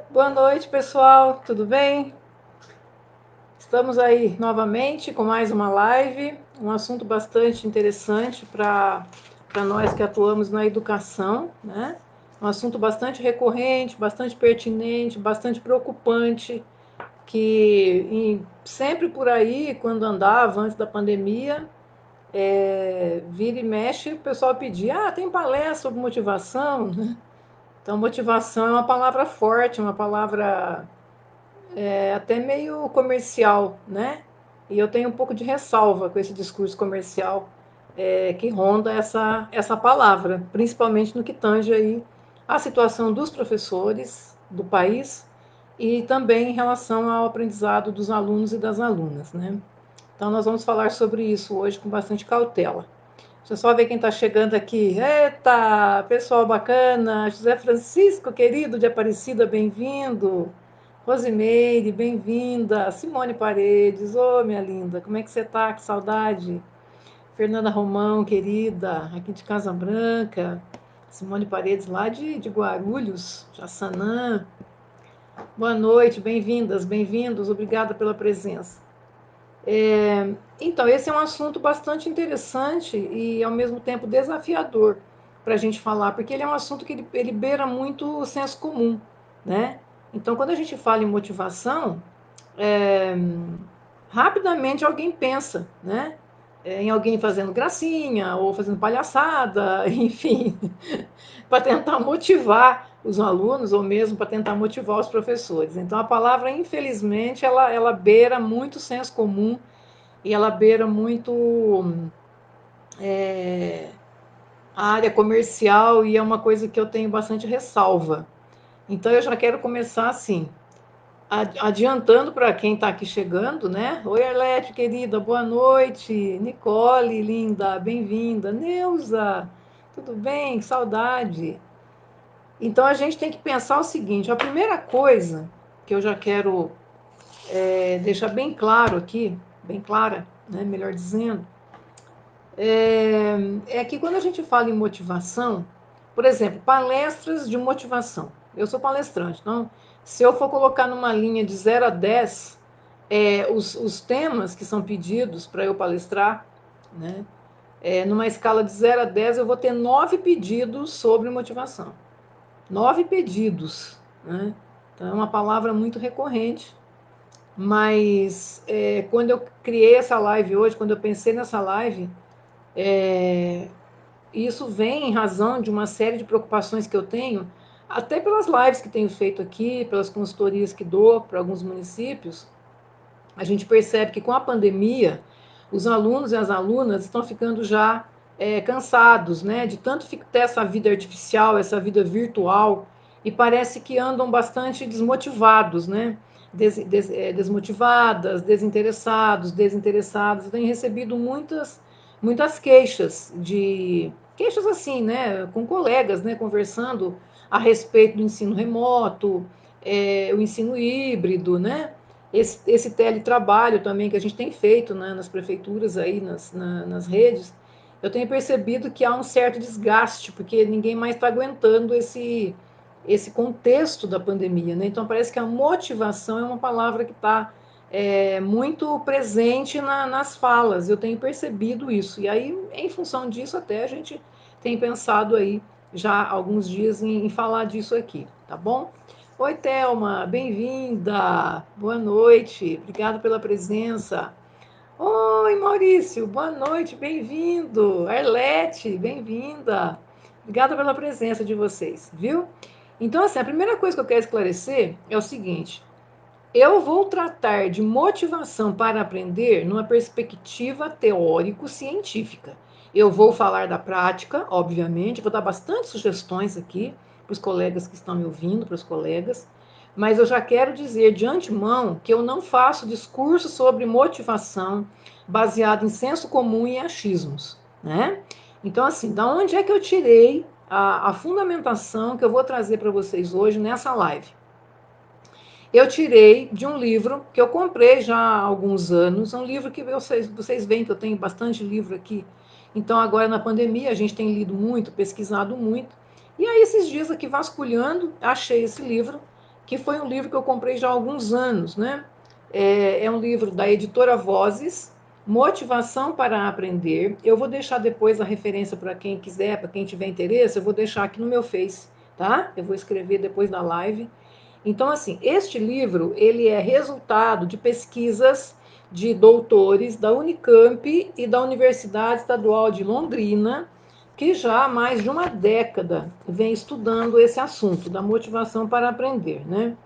Boa noite, pessoal, tudo bem? Estamos aí novamente com mais uma live, um assunto bastante interessante para nós que atuamos na educação, né? Um assunto bastante recorrente, bastante pertinente, bastante preocupante, que sempre por aí, quando andava antes da pandemia, vira e mexe, o pessoal pedia, tem palestra sobre motivação, né? Então, motivação é uma palavra forte, uma palavra até meio comercial, né? E eu tenho um pouco de ressalva com esse discurso comercial que ronda essa palavra, principalmente no que tange aí a situação dos professores do país e também em relação ao aprendizado dos alunos e das alunas, né? Então nós vamos falar sobre isso hoje com bastante cautela. Deixa eu só ver quem está chegando aqui. Eita, pessoal bacana. José Francisco, querido de Aparecida, bem-vindo. Rosimeire, bem-vinda. Simone Paredes, ô minha linda, como é que você tá? Que saudade. Fernanda Romão, querida, aqui de Casa Branca. Simone Paredes, lá de Guarulhos, Jaçanã. Boa noite, bem-vindas, bem-vindos, obrigada pela presença. Então, esse é um assunto bastante interessante e, ao mesmo tempo, desafiador para a gente falar, porque ele é um assunto que ele beira muito o senso comum, né? Então, quando a gente fala em motivação, é, rapidamente alguém pensa, né? Em alguém fazendo gracinha ou fazendo palhaçada, enfim, para tentar motivar os alunos ou mesmo para tentar motivar os professores. Então, a palavra, infelizmente, ela beira muito o senso comum e ela beira muito a área comercial e é uma coisa que eu tenho bastante ressalva. Então eu já quero começar assim, adiantando para quem está aqui chegando, né? Oi, Arlete, querida, boa noite. Nicole, linda, bem-vinda. Neuza, tudo bem? Que saudade. Então a gente tem que pensar o seguinte: a primeira coisa que eu já quero deixar bem claro aqui, bem clara, né? Melhor dizendo, é que quando a gente fala em motivação, por exemplo, palestras de motivação. Eu sou palestrante, então, se eu for colocar numa linha de 0 a 10 os temas que são pedidos para eu palestrar, né, numa escala de 0 a 10, eu vou ter 9 pedidos sobre motivação. 9 pedidos. Né? Então, é uma palavra muito recorrente, mas quando eu criei essa live hoje, quando eu pensei nessa live, é, isso vem em razão de uma série de preocupações que eu tenho, até pelas lives que tenho feito aqui, pelas consultorias que dou para alguns municípios. A gente percebe que com a pandemia, os alunos e as alunas estão ficando já cansados, né, de tanto ter essa vida artificial, essa vida virtual, e parece que andam bastante desmotivados, né, desmotivadas, desinteressados, desinteressadas. Eu tenho recebido muitas queixas assim, né, com colegas, né, conversando a respeito do ensino remoto, o ensino híbrido, né, esse teletrabalho também que a gente tem feito, né, nas prefeituras aí, nas redes. Eu tenho percebido que há um certo desgaste, porque ninguém mais está aguentando esse contexto da pandemia, né? Então parece que a motivação é uma palavra que está muito presente nas falas. Eu tenho percebido isso. E aí, em função disso, até a gente tem pensado aí já há alguns dias em falar disso aqui, tá bom? Oi, Thelma, bem-vinda. Boa noite. Obrigado pela presença. Oi, Maurício, boa noite, bem-vindo. Arlete, bem-vinda. Obrigada pela presença de vocês, viu? Então, assim, a primeira coisa que eu quero esclarecer é o seguinte: eu vou tratar de motivação para aprender numa perspectiva teórico-científica. Eu vou falar da prática, obviamente, vou dar bastante sugestões aqui para os colegas que estão me ouvindo, para os colegas, mas eu já quero dizer de antemão que eu não faço discurso sobre motivação baseado em senso comum e achismos, né? Então, assim, da onde é que eu tirei a fundamentação que eu vou trazer para vocês hoje nessa live? Eu tirei de um livro que eu comprei já há alguns anos, um livro que vocês veem que eu tenho bastante livro aqui. Então, agora na pandemia, a gente tem lido muito, pesquisado muito. E aí, esses dias aqui vasculhando, achei esse livro, que foi um livro que eu comprei já há alguns anos, né? É um livro da editora Vozes, Motivação para Aprender. Eu vou deixar depois a referência para quem quiser, para quem tiver interesse, eu vou deixar aqui no meu Face, tá? Eu vou escrever depois da live. Então, assim, este livro, ele é resultado de pesquisas de doutores da Unicamp e da Universidade Estadual de Londrina, que já há mais de uma década vem estudando esse assunto da motivação para aprender, né?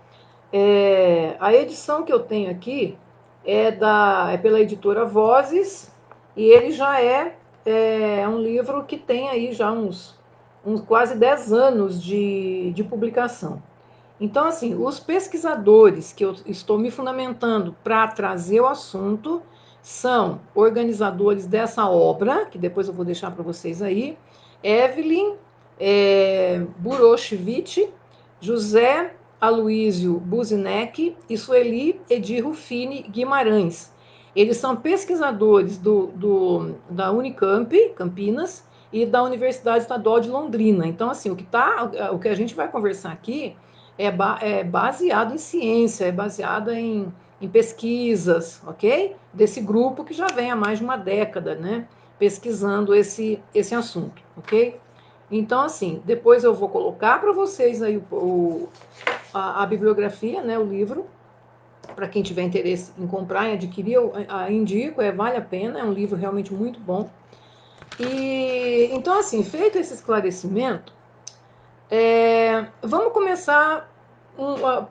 A edição que eu tenho aqui é pela editora Vozes, e ele já é um livro que tem aí já uns quase 10 anos de publicação. Então, assim, os pesquisadores que eu estou me fundamentando para trazer o assunto são organizadores dessa obra, que depois eu vou deixar para vocês aí, Evelyn Buroshvili, José Aloísio Buzinec e Sueli Edir Rufini Guimarães. Eles são pesquisadores da Unicamp, Campinas, e da Universidade Estadual de Londrina. Então, assim, o que a gente vai conversar aqui é baseado em ciência, é baseado em pesquisas, ok? Desse grupo que já vem há mais de uma década, né? Pesquisando esse assunto, ok? Então, assim, depois eu vou colocar para vocês aí a bibliografia, né, o livro, para quem tiver interesse em comprar e adquirir, eu indico, vale a pena, é um livro realmente muito bom. E então, assim, feito esse esclarecimento, vamos começar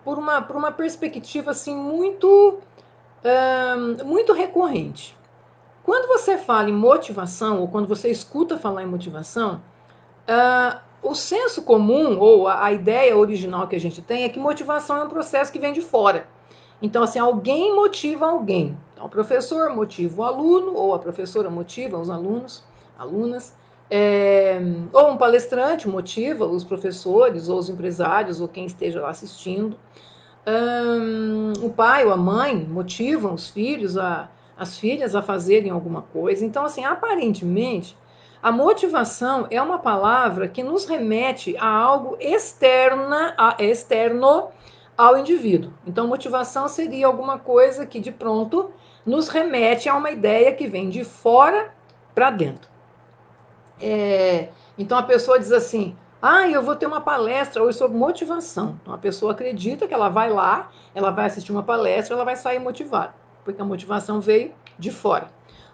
por uma perspectiva assim muito recorrente. Quando você fala em motivação, ou quando você escuta falar em motivação, o senso comum, ou a ideia original que a gente tem, é que motivação é um processo que vem de fora. Então, assim, alguém motiva alguém. Então, o professor motiva o aluno, ou a professora motiva os alunos, alunas, ou um palestrante motiva os professores, ou os empresários, ou quem esteja lá assistindo. O pai ou a mãe motivam os filhos, as filhas a fazerem alguma coisa. Então, assim, aparentemente, a motivação é uma palavra que nos remete a algo externo ao indivíduo. Então, motivação seria alguma coisa que, de pronto, nos remete a uma ideia que vem de fora para dentro. Então, a pessoa diz assim: eu vou ter uma palestra hoje sobre motivação. Então, a pessoa acredita que ela vai lá, ela vai assistir uma palestra, ela vai sair motivada, porque a motivação veio de fora.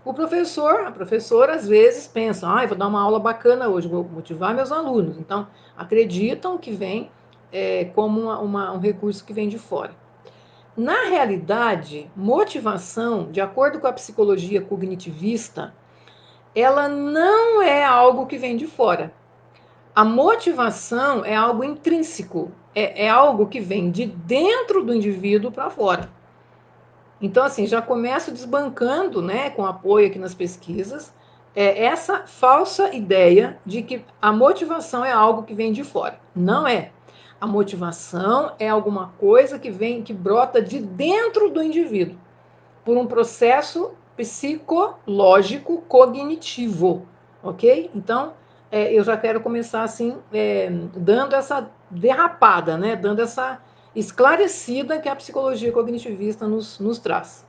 O professor, a professora, às vezes pensa: vou dar uma aula bacana hoje, vou motivar meus alunos. Então, acreditam que vem como um recurso que vem de fora. Na realidade, motivação, de acordo com a psicologia cognitivista, ela não é algo que vem de fora. A motivação é algo intrínseco, é algo que vem de dentro do indivíduo para fora. Então, assim, já começo desbancando, né, com apoio aqui nas pesquisas, essa falsa ideia de que a motivação é algo que vem de fora. Não é. A motivação é alguma coisa que brota de dentro do indivíduo, por um processo psicológico cognitivo, ok? Então, eu já quero começar assim, dando essa derrapada, né? Dando essa esclarecida que a psicologia cognitivista nos traz.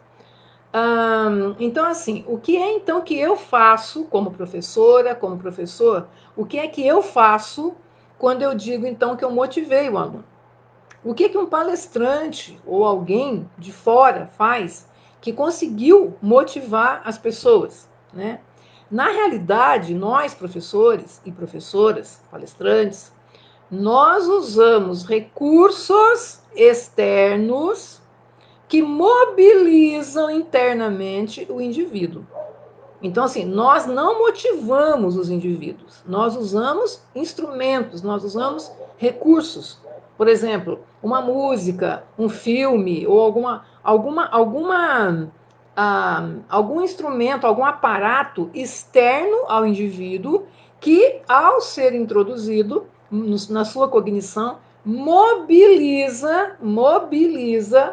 Então, assim, o que é então que eu faço como professora, como professor? O que é que eu faço quando eu digo então que eu motivei o aluno? O que um palestrante ou alguém de fora faz que conseguiu motivar as pessoas, né? Na realidade, nós, professores e professoras, palestrantes, nós usamos recursos externos que mobilizam internamente o indivíduo. Então, assim, nós não motivamos os indivíduos, nós usamos instrumentos, nós usamos recursos. Por exemplo, uma música, um filme ou algum instrumento, algum aparato externo ao indivíduo que, ao ser introduzido na sua cognição, mobiliza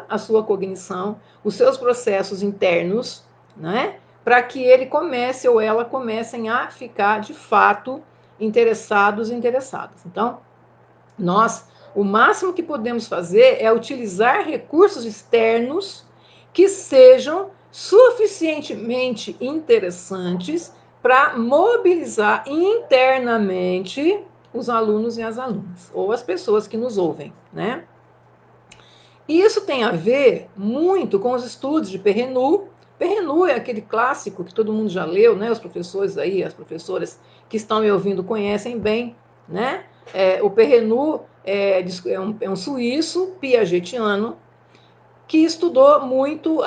a sua cognição, os seus processos internos, né? Para que ele comece ou ela comecem a ficar de fato interessados e interessadas. Então, nós O máximo que podemos fazer é utilizar recursos externos que sejam suficientemente interessantes para mobilizar internamente os alunos e as alunas, ou as pessoas que nos ouvem, né? E isso tem a ver muito com os estudos de Perrenoud. Perrenoud é aquele clássico que todo mundo já leu, né? Os professores aí, as professoras que estão me ouvindo conhecem bem, né? O Perrenoud é um suíço piagetiano que estudou muito,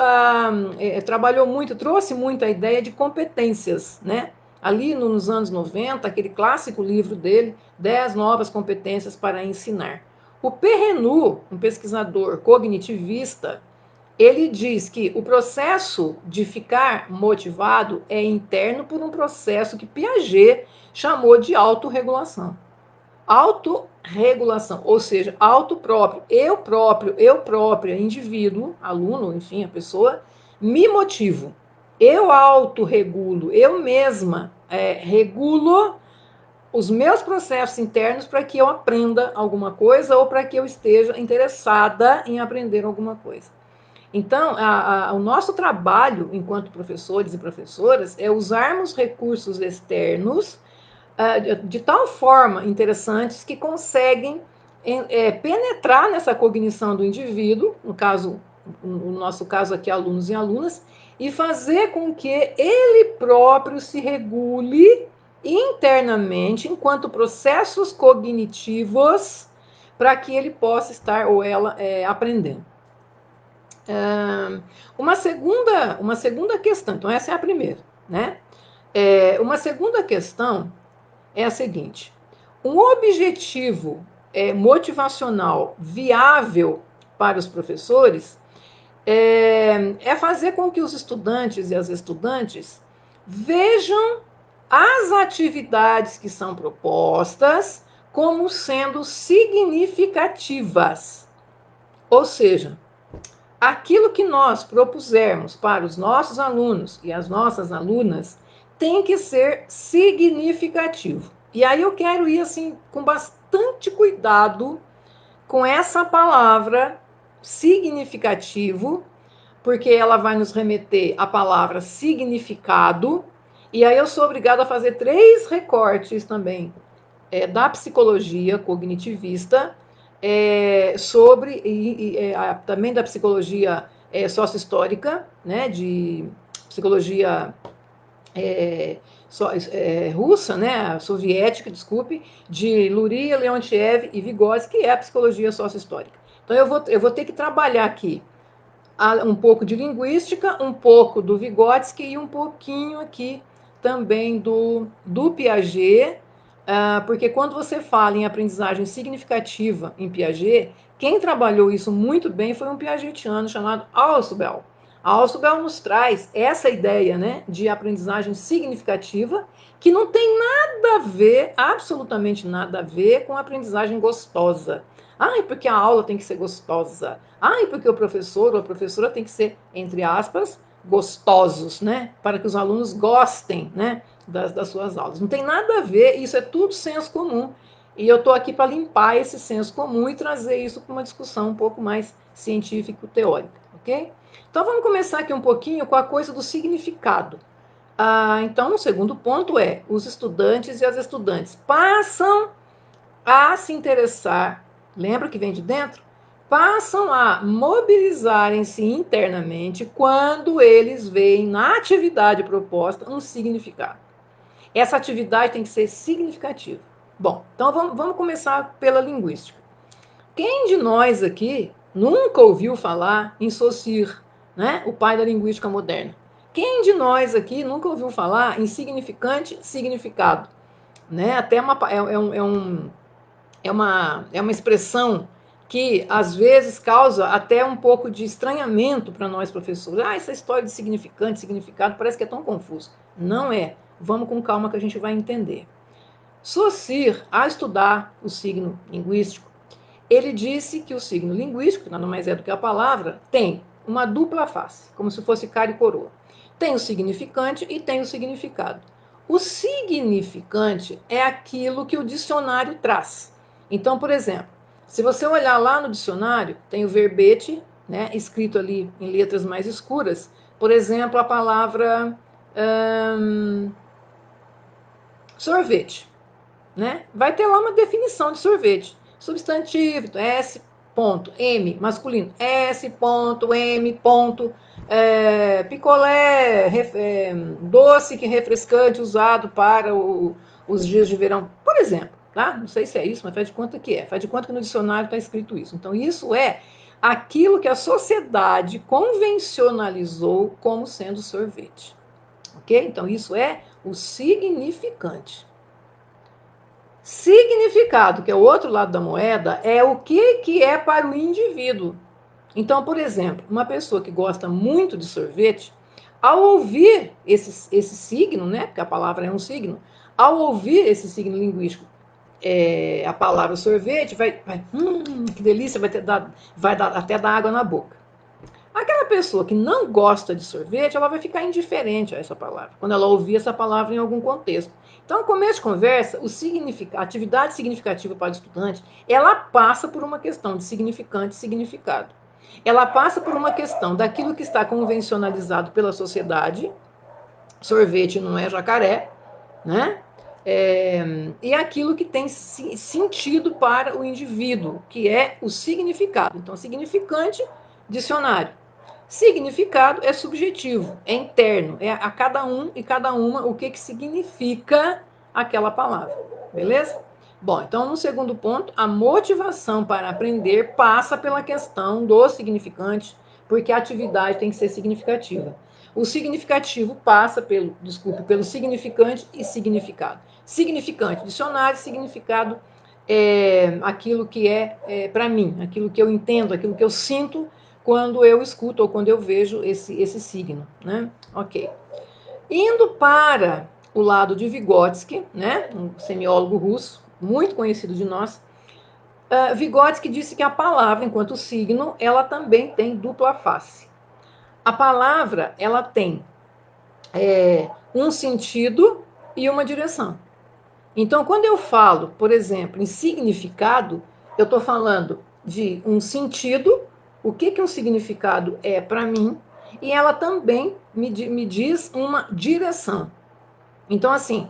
trabalhou muito, trouxe muito a ideia de competências, né? Ali nos anos 90, aquele clássico livro dele, 10 novas competências para ensinar. O Perrenoud, um pesquisador cognitivista, ele diz que o processo de ficar motivado é interno por um processo que Piaget chamou de autorregulação. Autorregulação, ou seja, auto próprio, eu própria, indivíduo, aluno, enfim, a pessoa, me motivo. Eu autorregulo, eu mesma regulo os meus processos internos para que eu aprenda alguma coisa ou para que eu esteja interessada em aprender alguma coisa. Então, o nosso trabalho enquanto professores e professoras é usarmos recursos externos de tal forma interessantes que conseguem penetrar nessa cognição do indivíduo, no nosso caso aqui, alunos e alunas, e fazer com que ele próprio se regule internamente enquanto processos cognitivos para que ele possa estar ou ela aprendendo. Uma segunda questão, então essa é a primeira, né? Uma segunda questão é a seguinte: um objetivo motivacional viável para os professores fazer com que os estudantes e as estudantes vejam as atividades que são propostas como sendo significativas. Ou seja, aquilo que nós propusermos para os nossos alunos e as nossas alunas tem que ser significativo. E aí eu quero ir assim com bastante cuidado com essa palavra significativo, porque ela vai nos remeter à palavra significado, e aí eu sou obrigada a fazer 3 recortes também da psicologia cognitivista, também da psicologia sócio-histórica, né, de psicologia russa, né, soviética, desculpe, de Luria, Leontiev e Vygotsky, que é a psicologia sócio-histórica. Então eu vou ter que trabalhar aqui um pouco de linguística, um pouco do Vygotsky e um pouquinho aqui também do Piaget, porque quando você fala em aprendizagem significativa em Piaget, quem trabalhou isso muito bem foi um piagetiano chamado Ausubel. Ausubel nos traz essa ideia, né, de aprendizagem significativa, que não tem nada a ver, absolutamente nada a ver, com aprendizagem gostosa. Ai, porque a aula tem que ser gostosa. Ai, porque o professor ou a professora tem que ser, entre aspas, gostosos, né? Para que os alunos gostem, né, das suas aulas. Não tem nada a ver, isso é tudo senso comum. E eu estou aqui para limpar esse senso comum e trazer isso para uma discussão um pouco mais científico-teórica, ok? Então vamos começar aqui um pouquinho com a coisa do significado. Então, o segundo ponto é: os estudantes e as estudantes passam a se interessar, lembra que vem de dentro? Passam a mobilizarem-se internamente quando eles veem na atividade proposta um significado. Essa atividade tem que ser significativa. Bom, então vamos começar pela linguística. Quem de nós aqui nunca ouviu falar em Saussure, né? O pai da linguística moderna? Quem de nós aqui nunca ouviu falar em significante, significado? Né? Até é uma expressão que às vezes causa até um pouco de estranhamento para nós professores. Essa história de significante, significado, parece que é tão confuso. Não é. Vamos com calma que a gente vai entender. Saussure, ao estudar o signo linguístico, ele disse que o signo linguístico, que nada mais é do que a palavra, tem uma dupla face, como se fosse cara e coroa. Tem o significante e tem o significado. O significante é aquilo que o dicionário traz. Então, por exemplo, Se você olhar lá no dicionário, tem o verbete, né, escrito ali em letras mais escuras. Por exemplo, a palavra sorvete, né? Vai ter lá uma definição de sorvete. Substantivo, S. M, masculino, S. M. Picolé, doce que refrescante usado para os dias de verão, por exemplo. Tá? Não sei se é isso, mas faz de conta que é. Faz de conta que no dicionário está escrito isso. Então, isso é aquilo que a sociedade convencionalizou como sendo sorvete. Ok? Então, isso é o significante. Significado, que é o outro lado da moeda, é o que é para o indivíduo. Então, por exemplo, uma pessoa que gosta muito de sorvete, ao ouvir esse signo, né, porque a palavra é um signo, ao ouvir esse signo linguístico, a palavra sorvete, que delícia, vai dar até dar água na boca. Aquela pessoa que não gosta de sorvete, ela vai ficar indiferente a essa palavra, quando ela ouvir essa palavra em algum contexto. Então, no começo de conversa, a atividade significativa para o estudante, ela passa por uma questão de significante e significado. Ela passa por uma questão daquilo que está convencionalizado pela sociedade, sorvete não é jacaré, né? E aquilo que tem sentido para o indivíduo, que é o significado. Então, significante, dicionário. Significado é subjetivo, é interno, é a cada um e cada uma o que significa aquela palavra, beleza? Bom, então no segundo ponto, a motivação para aprender passa pela questão do significante, porque a atividade tem que ser significativa. O significativo passa pelo significante e significado. Significante, dicionário, significado aquilo que para mim, aquilo que eu entendo, aquilo que eu sinto quando eu escuto ou quando eu vejo esse signo, né? Ok. Indo para o lado de Vygotsky, né? Um semiólogo russo, muito conhecido de nós, Vygotsky disse que a palavra, enquanto signo, ela também tem dupla face. A palavra, ela tem um sentido e uma direção. Então, quando eu falo, por exemplo, em significado, eu estou falando de um sentido, o que um significado é para mim, e ela também me diz uma direção. Então, assim,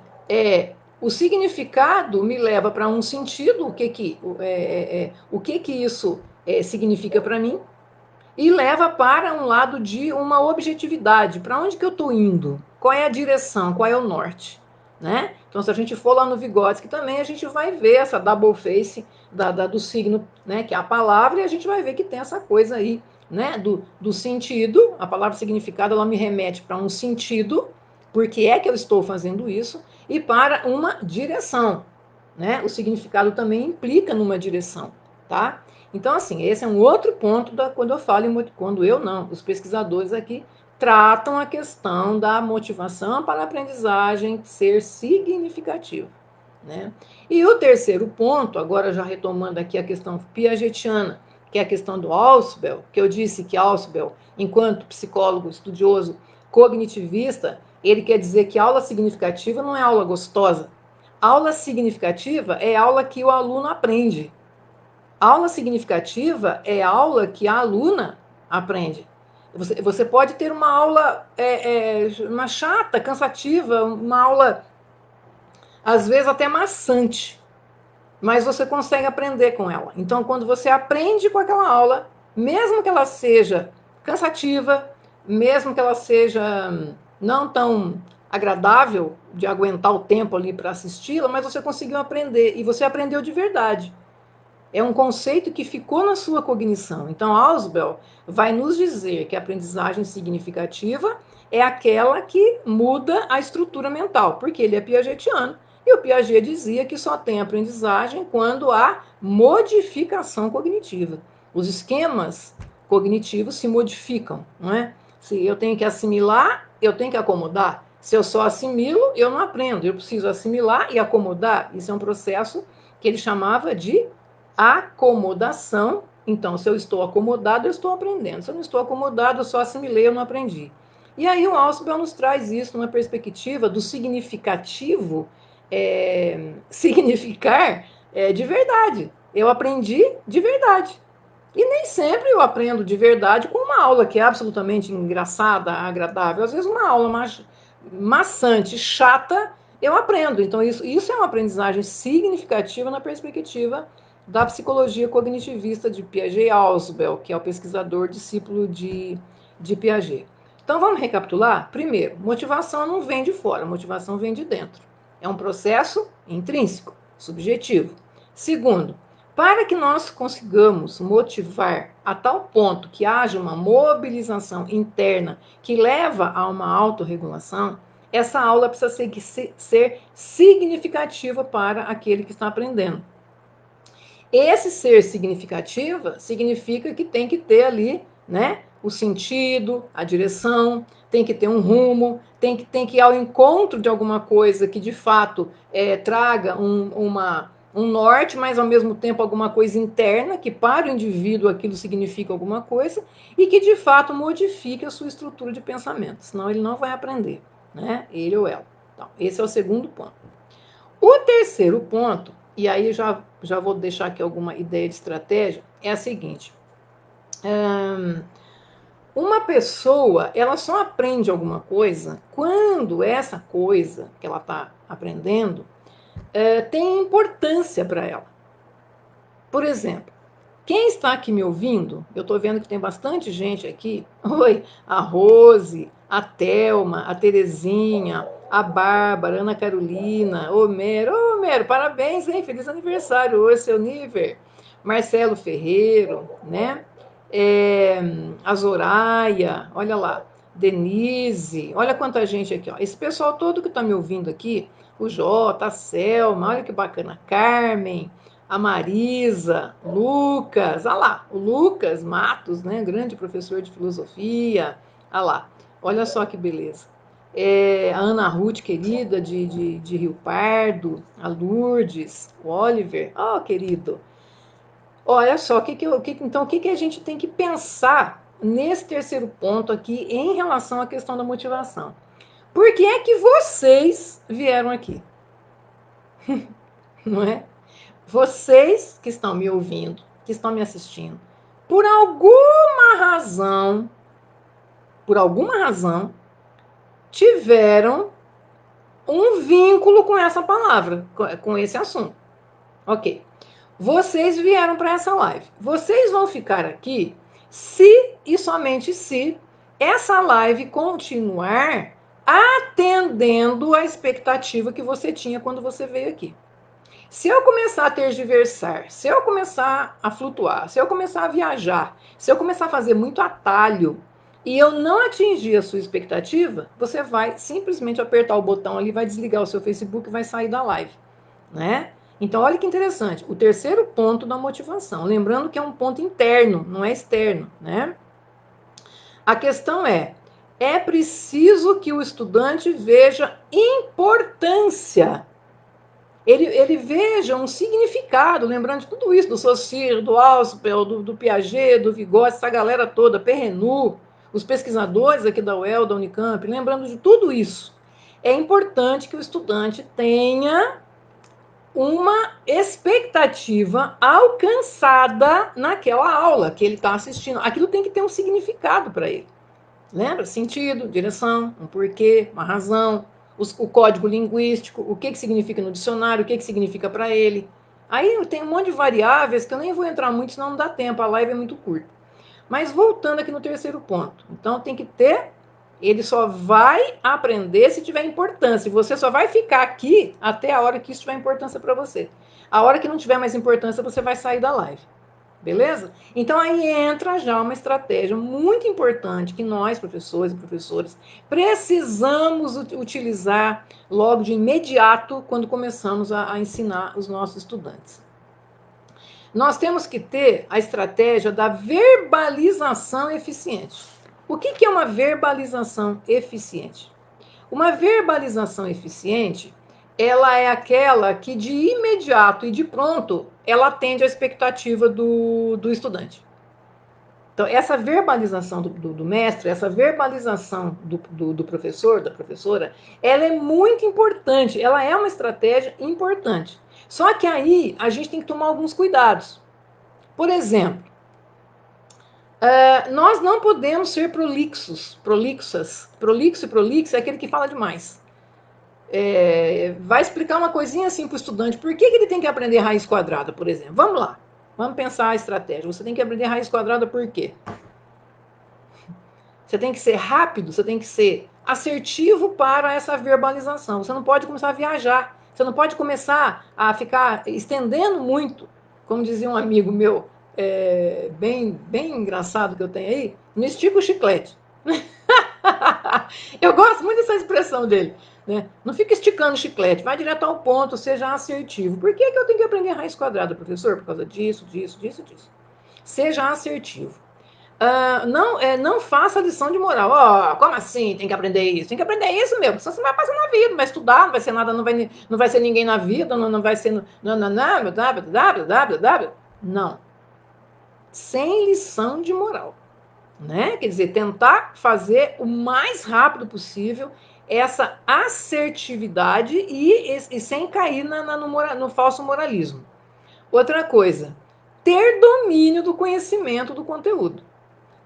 o significado me leva para um sentido, o que isso significa para mim, e leva para um lado de uma objetividade. Para onde que eu estou indo? Qual é a direção? Qual é o norte? Né? Então, se a gente for lá no Vygotsky também, a gente vai ver essa double face do signo, né, que é a palavra, e a gente vai ver que tem essa coisa aí, né, do sentido. A palavra significado, ela me remete para um sentido, porque é que eu estou fazendo isso, e para uma direção. Né? O significado também implica numa direção, tá? Então, assim, esse é um outro ponto quando eu falo quando eu não, os pesquisadores aqui tratam a questão da motivação para a aprendizagem ser significativa. Né? E o terceiro ponto, agora já retomando aqui a questão piagetiana, que é a questão do Ausubel, que eu disse que Ausubel, enquanto psicólogo estudioso cognitivista, ele quer dizer que aula significativa não é aula gostosa. Aula significativa é aula que o aluno aprende. Aula significativa é aula que a aluna aprende. Você pode ter uma aula uma chata, cansativa, uma aula às vezes até maçante, mas você consegue aprender com ela. Então, quando você aprende com aquela aula, mesmo que ela seja cansativa, mesmo que ela seja não tão agradável de aguentar o tempo ali para assisti-la, mas você conseguiu aprender e você aprendeu de verdade. É um conceito que ficou na sua cognição. Então, Ausubel vai nos dizer que a aprendizagem significativa é aquela que muda a estrutura mental, porque ele é piagetiano. E o Piaget dizia que só tem aprendizagem quando há modificação cognitiva. Os esquemas cognitivos se modificam, não é? Se eu tenho que assimilar, eu tenho que acomodar. Se eu só assimilo, eu não aprendo. Eu preciso assimilar e acomodar. Isso é um processo que ele chamava de acomodação. Então, se eu estou acomodado, eu estou aprendendo. Se eu não estou acomodado, eu só assimilei, eu não aprendi. E aí o Ausubel nos traz isso numa perspectiva do significativo significar de verdade. Eu aprendi de verdade. E nem sempre eu aprendo de verdade com uma aula que é absolutamente engraçada, agradável. Às vezes uma aula maçante, chata, eu aprendo. Então isso é uma aprendizagem significativa na perspectiva da psicologia cognitivista de Piaget e Ausubel, que é o pesquisador discípulo de Piaget. Então vamos recapitular? Primeiro, motivação não vem de fora, motivação vem de dentro. É um processo intrínseco, subjetivo. Segundo, para que nós consigamos motivar a tal ponto que haja uma mobilização interna que leva a uma autorregulação, essa aula precisa ser significativa para aquele que está aprendendo. Esse ser significativa significa que tem que ter ali, né, o sentido, a direção, tem que ter um rumo, tem que ir ao encontro de alguma coisa que de fato traga um norte, mas ao mesmo tempo alguma coisa interna, que para o indivíduo aquilo significa alguma coisa, e que de fato modifique a sua estrutura de pensamento, senão ele não vai aprender, né? Ele ou ela. Então, esse é o segundo ponto. O terceiro ponto, e aí já vou deixar aqui alguma ideia de estratégia, é a seguinte. Uma pessoa, ela só aprende alguma coisa quando essa coisa que ela está aprendendo tem importância para ela. Por exemplo, quem está aqui me ouvindo, eu estou vendo que tem bastante gente aqui. Oi, a Rose, a Thelma, a Terezinha, a Bárbara, a Ana Carolina, Ô, Mero, parabéns, hein? Feliz aniversário hoje, seu Níver. Marcelo Ferreiro, né? A Zoraia, olha lá. Denise, olha quanta gente aqui, ó. Esse pessoal todo que está me ouvindo aqui, o Jota, a Selma, olha que bacana, Carmen, a Marisa, Lucas, olha lá, o Lucas Matos, né, grande professor de filosofia, olha lá, olha só que beleza. A Ana Ruth, querida, de Rio Pardo, a Lourdes, o Oliver, oh, querido. Olha só, então, o que a gente tem que pensar nesse terceiro ponto aqui em relação à questão da motivação? Por que é que vocês vieram aqui? Não é? Vocês que estão me ouvindo, que estão me assistindo, por alguma razão, tiveram um vínculo com essa palavra, com esse assunto. Ok. Vocês vieram para essa live. Vocês vão ficar aqui se e somente se essa live continuar atendendo a expectativa que você tinha quando você veio aqui. Se eu começar a tergiversar, se eu começar a flutuar, se eu começar a viajar, se eu começar a fazer muito atalho e eu não atingir a sua expectativa, você vai simplesmente apertar o botão ali, vai desligar o seu Facebook e vai sair da live, né? Então, olha que interessante. O terceiro ponto da motivação, lembrando que é um ponto interno, não é externo, né? A questão é preciso que o estudante veja importância. Ele veja um significado, lembrando de tudo isso, do Saussure, do Ausubel, do Piaget, do Vygotsky, essa galera toda, Perrenu, os pesquisadores aqui da UEL, da Unicamp, lembrando de tudo isso. É importante que o estudante tenha uma expectativa alcançada naquela aula que ele está assistindo. Aquilo tem que ter um significado para ele. Lembra? Sentido, direção, um porquê, uma razão, o código linguístico, o que significa no dicionário, o que significa para ele. Aí tem um monte de variáveis que eu nem vou entrar muito, senão não dá tempo, a live é muito curta. Mas voltando aqui no terceiro ponto. Então tem que ter, ele só vai aprender se tiver importância. Você só vai ficar aqui até a hora que isso tiver importância para você. A hora que não tiver mais importância, você vai sair da live. Beleza? Então aí entra já uma estratégia muito importante que nós, professores e professoras, precisamos utilizar logo de imediato quando começamos a ensinar os nossos estudantes. Nós temos que ter a estratégia da verbalização eficiente. O que é uma verbalização eficiente? Uma verbalização eficiente, ela é aquela que de imediato e de pronto, ela atende à expectativa do estudante. Então, essa verbalização do mestre, essa verbalização do professor, da professora, ela é muito importante, ela é uma estratégia importante. Só que aí a gente tem que tomar alguns cuidados. Por exemplo, nós não podemos ser prolixos. Prolixo e prolixo é aquele que fala demais. Vai explicar uma coisinha assim para o estudante. Por que ele tem que aprender raiz quadrada, por exemplo? Vamos lá. Vamos pensar a estratégia. Você tem que aprender raiz quadrada por quê? Você tem que ser rápido, você tem que ser assertivo para essa verbalização. Você não pode começar a viajar. Você não pode começar a ficar estendendo muito. Como dizia um amigo meu, bem engraçado que eu tenho aí, não estica o chiclete. Eu gosto muito dessa expressão dele. Né? Não fica esticando o chiclete, vai direto ao ponto, seja assertivo. Por que eu tenho que aprender raiz quadrada, professor? Por causa disso. Seja assertivo. Não faça lição de moral. Como assim? Tem que aprender isso? Tem que aprender isso, meu. Senão você não vai passar na vida, não vai estudar, não vai ser nada, não vai ser ninguém na vida, não vai ser. Não. Sem lição de moral. Né? Quer dizer, tentar fazer o mais rápido possível essa assertividade e sem cair no falso moralismo. Outra coisa, ter domínio do conhecimento do conteúdo.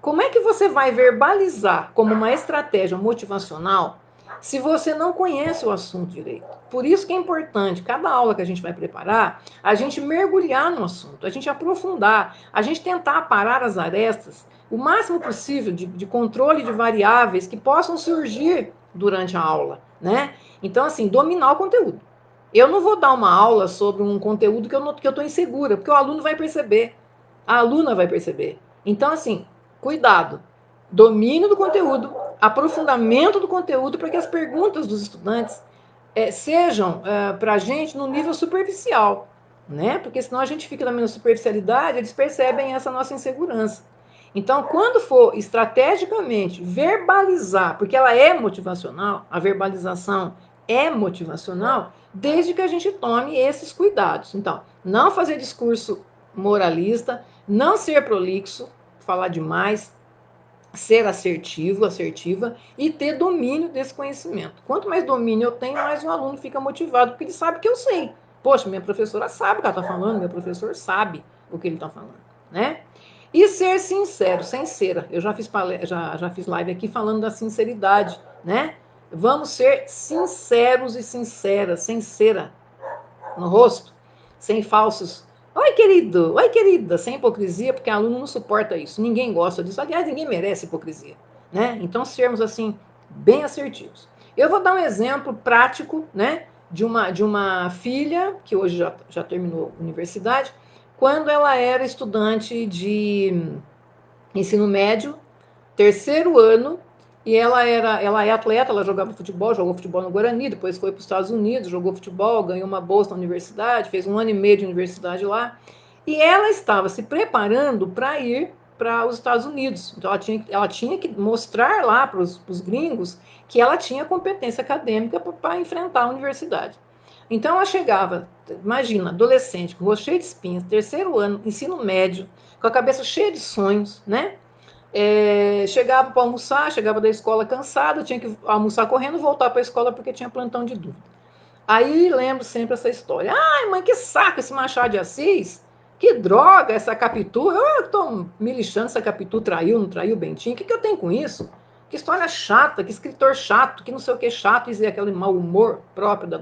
Como é que você vai verbalizar como uma estratégia motivacional se você não conhece o assunto direito? Por isso que é importante, cada aula que a gente vai preparar, a gente mergulhar no assunto, a gente aprofundar, a gente tentar parar as arestas o máximo possível de controle de variáveis que possam surgir durante a aula, né? Então, assim, dominar o conteúdo. Eu não vou dar uma aula sobre um conteúdo que eu estou insegura, porque o aluno vai perceber, a aluna vai perceber. Então, assim, cuidado, domínio do conteúdo, aprofundamento do conteúdo para que as perguntas dos estudantes sejam para a gente no nível superficial, né? Porque senão a gente fica na superficialidade, eles percebem essa nossa insegurança. Então, quando for estrategicamente verbalizar, porque ela é motivacional, a verbalização é motivacional, desde que a gente tome esses cuidados. Então, não fazer discurso moralista, não ser prolixo, falar demais, ser assertivo, assertiva e ter domínio desse conhecimento. Quanto mais domínio eu tenho, mais o aluno fica motivado, porque ele sabe que eu sei. Poxa, minha professora sabe o que ela está falando, meu professor sabe o que ele está falando, né? E ser sincero, sincera. Eu já fiz live aqui falando da sinceridade, né? Vamos ser sinceros e sinceras, sincera no rosto, sem falsos. Oi, querido, oi, querida, sem hipocrisia, porque aluno não suporta isso. Ninguém gosta disso. Aliás, ninguém merece hipocrisia, né? Então, sermos assim, bem assertivos. Eu vou dar um exemplo prático, né? De uma filha, que hoje já terminou a universidade, quando ela era estudante de ensino médio, terceiro ano, e ela é atleta, ela jogou futebol no Guarani, depois foi para os Estados Unidos, jogou futebol, ganhou uma bolsa na universidade, fez 1 ano e meio de universidade lá, e ela estava se preparando para ir para os Estados Unidos. Então ela tinha que mostrar lá para os gringos que ela tinha competência acadêmica para enfrentar a universidade. Então ela chegava, imagina, adolescente, com o rosto cheio de espinhas, terceiro ano, ensino médio, com a cabeça cheia de sonhos, né? Chegava para almoçar, chegava da escola cansada, tinha que almoçar correndo, voltar para a escola porque tinha plantão de dúvida. Aí lembro sempre essa história. Ai, mãe, que saco esse Machado de Assis. Que droga essa Capitu. Eu estou me lixando se a Capitu traiu, não traiu o Bentinho. O que eu tenho com isso? Que história chata, que escritor chato, que não sei o que chato, e aquele mau humor próprio da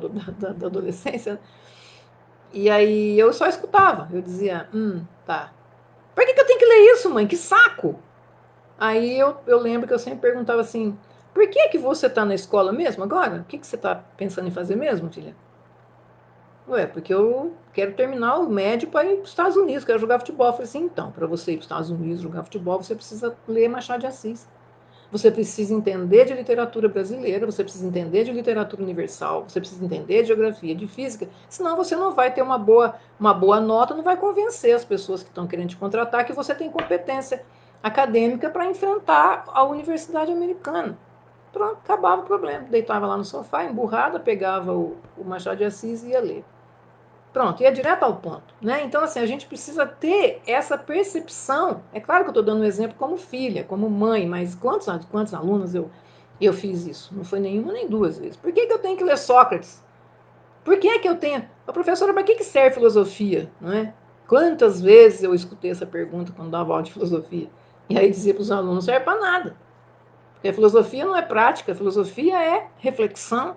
adolescência. E aí eu só escutava. Eu dizia, tá. Por que eu tenho que ler isso, mãe? Que saco! Aí eu lembro que eu sempre perguntava assim, por que você está na escola mesmo agora? O que você está pensando em fazer mesmo, filha? Ué, porque eu quero terminar o médio para ir para os Estados Unidos, quero jogar futebol. Eu falei assim, então, para você ir para os Estados Unidos jogar futebol, você precisa ler Machado de Assis. Você precisa entender de literatura brasileira, você precisa entender de literatura universal, você precisa entender de geografia, de física, senão você não vai ter uma boa nota, não vai convencer as pessoas que estão querendo te contratar que você tem competência acadêmica para enfrentar a universidade americana. Pronto, acabava o problema. Deitava lá no sofá, emburrada, pegava o Machado de Assis e ia ler. Pronto, ia direto ao ponto, né? Então, assim, a gente precisa ter essa percepção. É claro que eu estou dando um exemplo como filha, como mãe, mas quantos alunos eu fiz isso? Não foi nenhuma nem duas vezes. Por que eu tenho que ler Sócrates? Por que é que eu tenho... Professora, para que serve filosofia? Não é? Quantas vezes eu escutei essa pergunta quando dava aula de filosofia? E aí dizia para os alunos, não serve para nada. Porque a filosofia não é prática, a filosofia é reflexão.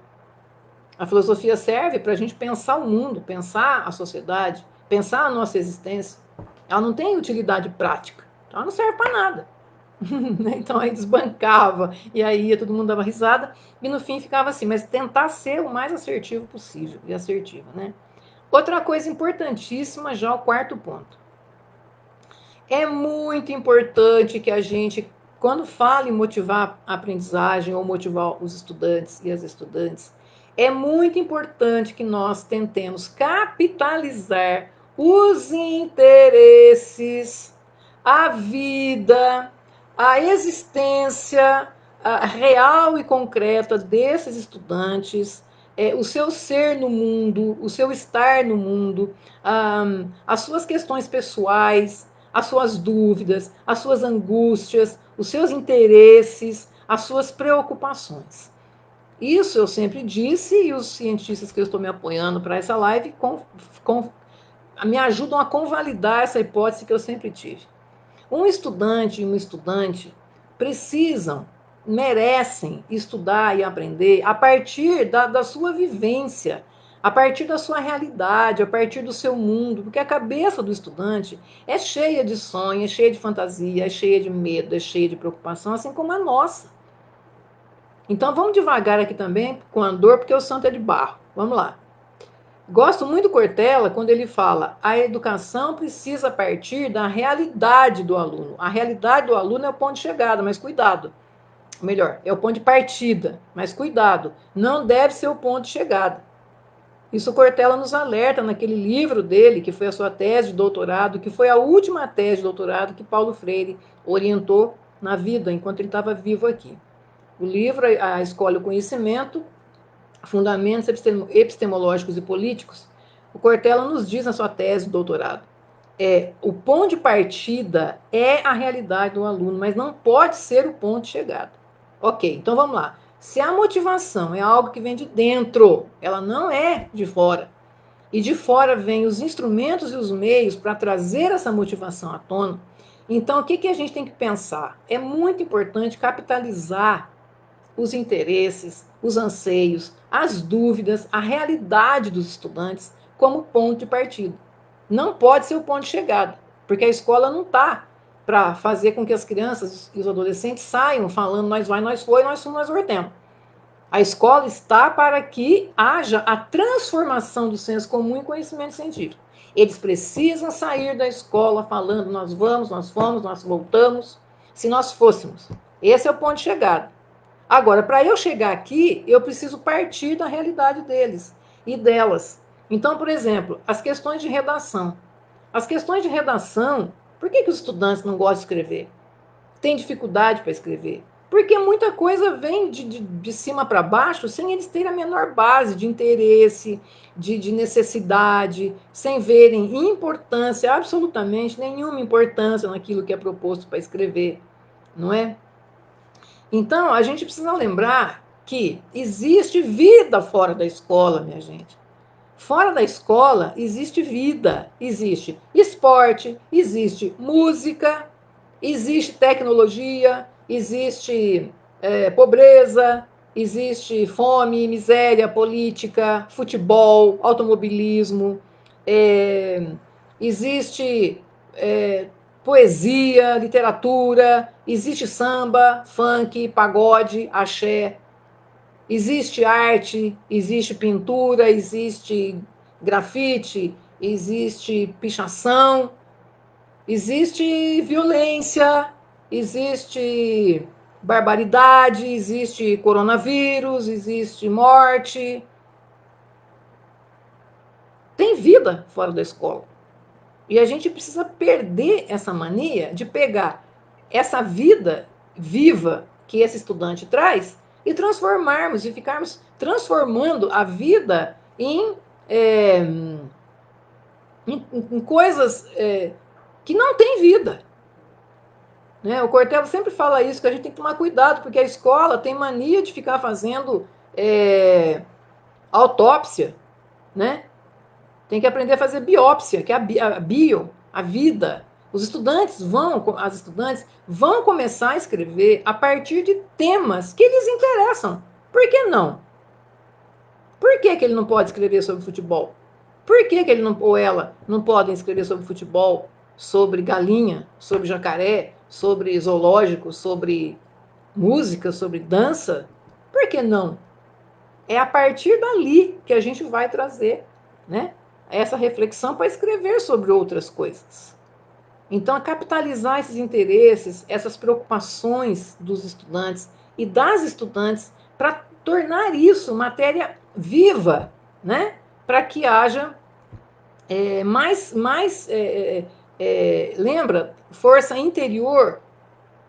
A filosofia serve para a gente pensar o mundo, pensar a sociedade, pensar a nossa existência. Ela não tem utilidade prática. Então ela não serve para nada. Então aí desbancava, e aí todo mundo dava risada, e no fim ficava assim, mas tentar ser o mais assertivo possível, e assertiva, né? Outra coisa importantíssima, já o quarto ponto. É muito importante que a gente, quando fala em motivar a aprendizagem ou motivar os estudantes e as estudantes, é muito importante que nós tentemos capitalizar os interesses, a vida, a existência real e concreta desses estudantes, o seu ser no mundo, o seu estar no mundo, as suas questões pessoais, as suas dúvidas, as suas angústias, os seus interesses, as suas preocupações. Isso eu sempre disse, e os cientistas que eu estou me apoiando para essa live me ajudam a convalidar essa hipótese que eu sempre tive. Um estudante e uma estudante precisam, merecem estudar e aprender a partir da sua vivência, a partir da sua realidade, a partir do seu mundo, porque a cabeça do estudante é cheia de sonho, é cheia de fantasia, é cheia de medo, é cheia de preocupação, assim como a nossa. Então vamos devagar aqui também com a dor, porque o santo é de barro. Vamos lá. Gosto muito do Cortella quando ele fala a educação precisa partir da realidade do aluno. A realidade do aluno é o ponto de chegada, mas cuidado. Melhor, é o ponto de partida, mas cuidado, não deve ser o ponto de chegada. Isso o Cortella nos alerta naquele livro dele, que foi a sua tese de doutorado, que foi a última tese de doutorado que Paulo Freire orientou na vida, enquanto ele estava vivo aqui. O livro, A Escola e o Conhecimento, Fundamentos Epistemológicos e Políticos, o Cortella nos diz na sua tese de doutorado, o ponto de partida é a realidade do aluno, mas não pode ser o ponto de chegada. Ok, então vamos lá. Se a motivação é algo que vem de dentro, ela não é de fora, e de fora vem os instrumentos e os meios para trazer essa motivação à tona, então o que a gente tem que pensar? É muito importante capitalizar os interesses, os anseios, as dúvidas, a realidade dos estudantes como ponto de partida. Não pode ser o ponto de chegada, porque a escola não está para fazer com que as crianças e os adolescentes saiam falando nós vai, nós foi, nós fomos, nós voltemos. A escola está para que haja a transformação do senso comum em conhecimento científico. Eles precisam sair da escola falando nós vamos, nós fomos, nós voltamos, se nós fôssemos. Esse é o ponto de chegada. Agora, para eu chegar aqui, eu preciso partir da realidade deles e delas. Então, por exemplo, as questões de redação. As questões de redação, por que os estudantes não gostam de escrever? Tem dificuldade para escrever? Porque muita coisa vem de cima para baixo sem eles terem a menor base de interesse, de necessidade, sem verem importância, absolutamente nenhuma importância naquilo que é proposto para escrever, não é? Então, a gente precisa lembrar que existe vida fora da escola, minha gente. Fora da escola existe vida, existe esporte, existe música, existe tecnologia, existe pobreza, existe fome, miséria, política, futebol, automobilismo, é, existe poesia, literatura, existe samba, funk, pagode, axé, existe arte, existe pintura, existe grafite, existe pichação, existe violência, existe barbaridade, existe coronavírus, existe morte. Tem vida fora da escola. E a gente precisa perder essa mania de pegar essa vida viva que esse estudante traz e transformarmos e ficarmos transformando a vida em coisas que não têm vida. Né? O Cortella sempre fala isso, que a gente tem que tomar cuidado, porque a escola tem mania de ficar fazendo autópsia né? Tem que aprender a fazer biópsia, que é a vida. As estudantes vão começar a escrever a partir de temas que lhes interessam. Por que não? Por que ele não pode escrever sobre futebol? Por que ele não, ou ela não podem escrever sobre futebol, sobre galinha, sobre jacaré, sobre zoológico, sobre música, sobre dança? Por que não? É a partir dali que a gente vai trazer, né, essa reflexão para escrever sobre outras coisas. Então, capitalizar esses interesses, essas preocupações dos estudantes e das estudantes para tornar isso matéria viva, né? Para que haja lembra, força interior,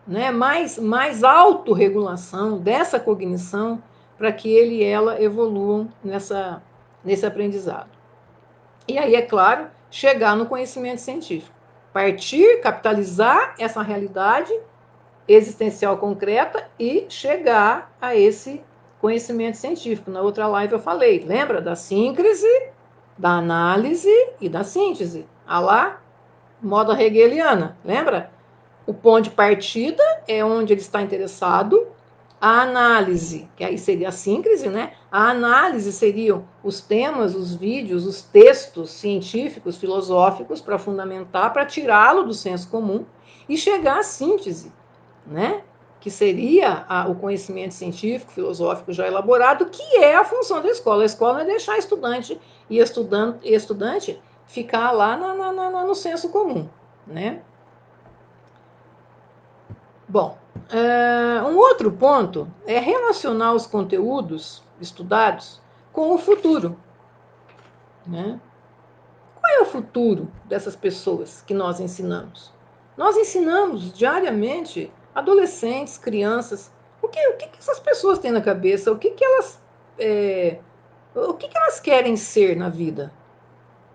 né? Mais autorregulação dessa cognição para que ele e ela evoluam nesse aprendizado. E aí, é claro, chegar no conhecimento científico. Partir, capitalizar essa realidade existencial concreta e chegar a esse conhecimento científico. Na outra live eu falei, lembra? Da síncrese, da análise e da síntese. A lá, moda hegeliana, lembra? O ponto de partida é onde ele está interessado. A análise, que aí seria a síncrese, né? A análise seriam os temas, os vídeos, os textos científicos, filosóficos, para fundamentar, para tirá-lo do senso comum e chegar à síntese, né? Que seria o conhecimento científico, filosófico já elaborado, que é a função da escola. A escola não é deixar estudante e estudante ficar lá no senso comum, né? Bom, um outro ponto é relacionar os conteúdos estudados com o futuro, né? Qual é o futuro dessas pessoas que nós ensinamos? Nós ensinamos diariamente adolescentes, crianças. O que essas pessoas têm na cabeça? O que elas querem ser na vida?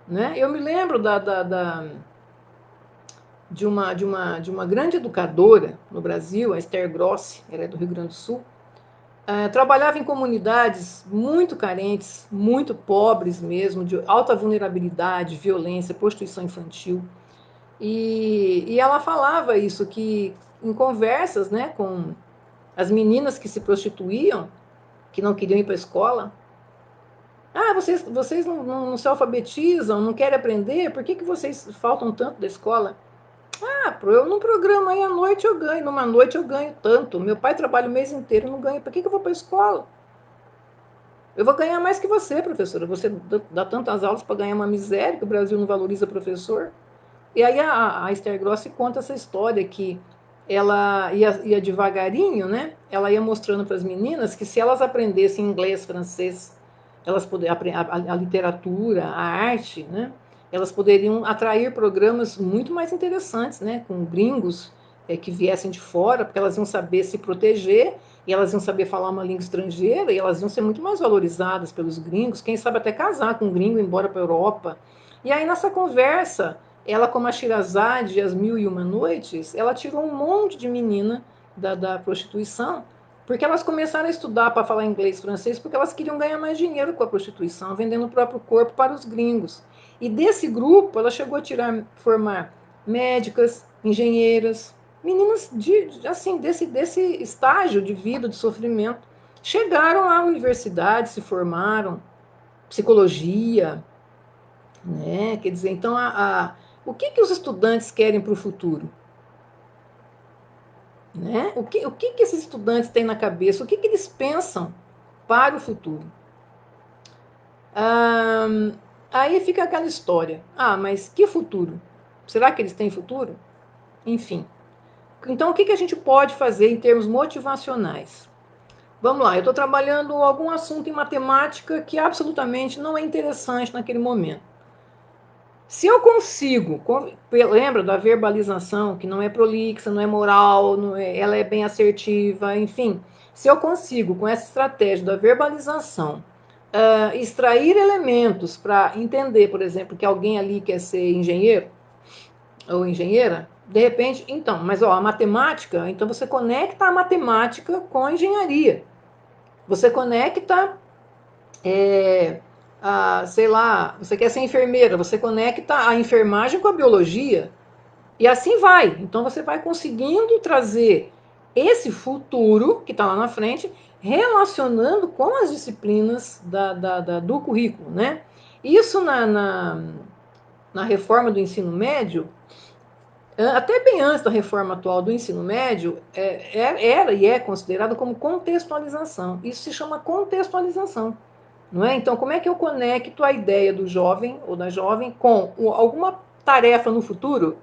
Né? Eu me lembro de uma grande educadora no Brasil, a Esther Grossi, ela é do Rio Grande do Sul. Trabalhava em comunidades muito carentes, muito pobres mesmo, de alta vulnerabilidade, violência, prostituição infantil. E ela falava isso, que em conversas, né, com as meninas que se prostituíam, que não queriam ir para a escola, vocês não se alfabetizam, não querem aprender, por que vocês faltam tanto da escola? Eu num programa aí à noite eu ganho, numa noite eu ganho tanto, meu pai trabalha o mês inteiro, não ganha, por que eu vou para a escola? Eu vou ganhar mais que você, professora. Você dá tantas aulas para ganhar uma miséria, que o Brasil não valoriza professor. E aí a Esther Grossi conta essa história que ela ia devagarinho, né? Ela ia mostrando para as meninas que se elas aprendessem inglês, francês, elas poderiam a literatura, a arte, né? Elas poderiam atrair programas muito mais interessantes, né? Com gringos que viessem de fora, porque elas iam saber se proteger e elas iam saber falar uma língua estrangeira e elas iam ser muito mais valorizadas pelos gringos, quem sabe até casar com um gringo e ir embora para a Europa. E aí nessa conversa, ela, como a Shirazade, As Mil e Uma Noites, ela tirou um monte de menina da prostituição, porque elas começaram a estudar para falar inglês e francês, porque elas queriam ganhar mais dinheiro com a prostituição, vendendo o próprio corpo para os gringos. E desse grupo, ela chegou a formar médicas, engenheiras, meninas assim, desse estágio de vida, de sofrimento. Chegaram à universidade, se formaram, psicologia, né? Quer dizer, então, o que os estudantes querem para o futuro? Né? O que esses estudantes têm na cabeça? O que eles pensam para o futuro? Aí fica aquela história. Mas que futuro? Será que eles têm futuro? Enfim. Então, o que a gente pode fazer em termos motivacionais? Vamos lá, eu estou trabalhando algum assunto em matemática que absolutamente não é interessante naquele momento. Se eu consigo, lembra da verbalização, que não é prolixa, não é moral, ela é bem assertiva, enfim. Se eu consigo, com essa estratégia da verbalização, extrair elementos para entender, por exemplo, que alguém ali quer ser engenheiro ou engenheira, de repente, então, mas a matemática, então você conecta a matemática com a engenharia. Você conecta sei lá, você quer ser enfermeira, você conecta a enfermagem com a biologia, e assim vai. Então você vai conseguindo trazer esse futuro que está lá na frente, relacionando com as disciplinas do currículo, né? Isso na reforma do ensino médio, até bem antes da reforma atual do ensino médio, era e é considerado como contextualização. Isso se chama contextualização. Não é? Então, como é que eu conecto a ideia do jovem ou da jovem com alguma tarefa no futuro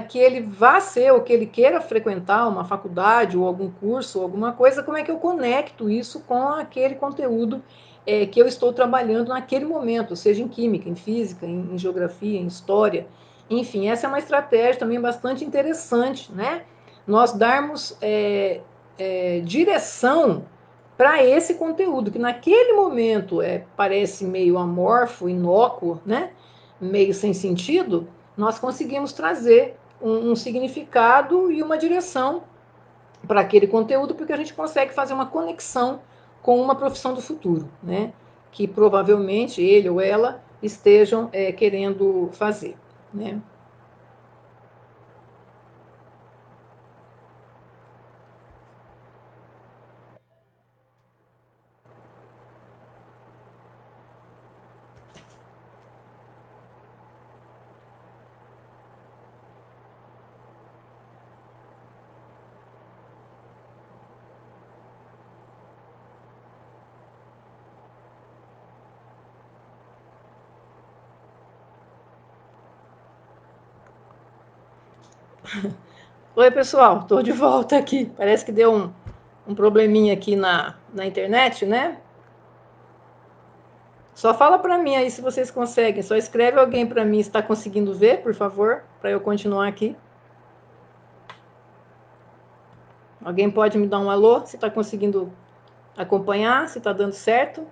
que ele vá ser ou que ele queira frequentar uma faculdade ou algum curso, alguma coisa, como é que eu conecto isso com aquele conteúdo que eu estou trabalhando naquele momento, seja em química, em física, em geografia, em história. Enfim, essa é uma estratégia também bastante interessante, né? Nós darmos direção para esse conteúdo, que naquele momento parece meio amorfo, inócuo, né? Meio sem sentido, nós conseguimos trazer um significado e uma direção para aquele conteúdo, porque a gente consegue fazer uma conexão com uma profissão do futuro, né? Que provavelmente ele ou ela estejam querendo fazer, né? Oi, pessoal, estou de volta aqui. Parece que deu um probleminha aqui na internet, né? Só fala para mim aí se vocês conseguem. Só escreve alguém para mim se está conseguindo ver, por favor, para eu continuar aqui. Alguém pode me dar um alô se está conseguindo acompanhar, se está dando certo?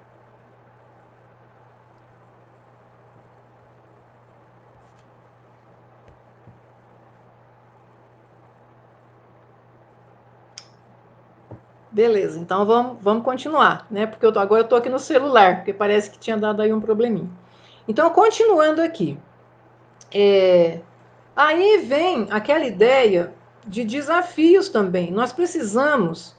Beleza, então vamos continuar, né? Porque agora eu estou aqui no celular, porque parece que tinha dado aí um probleminha. Então, continuando aqui. Aí vem aquela ideia de desafios também. Nós precisamos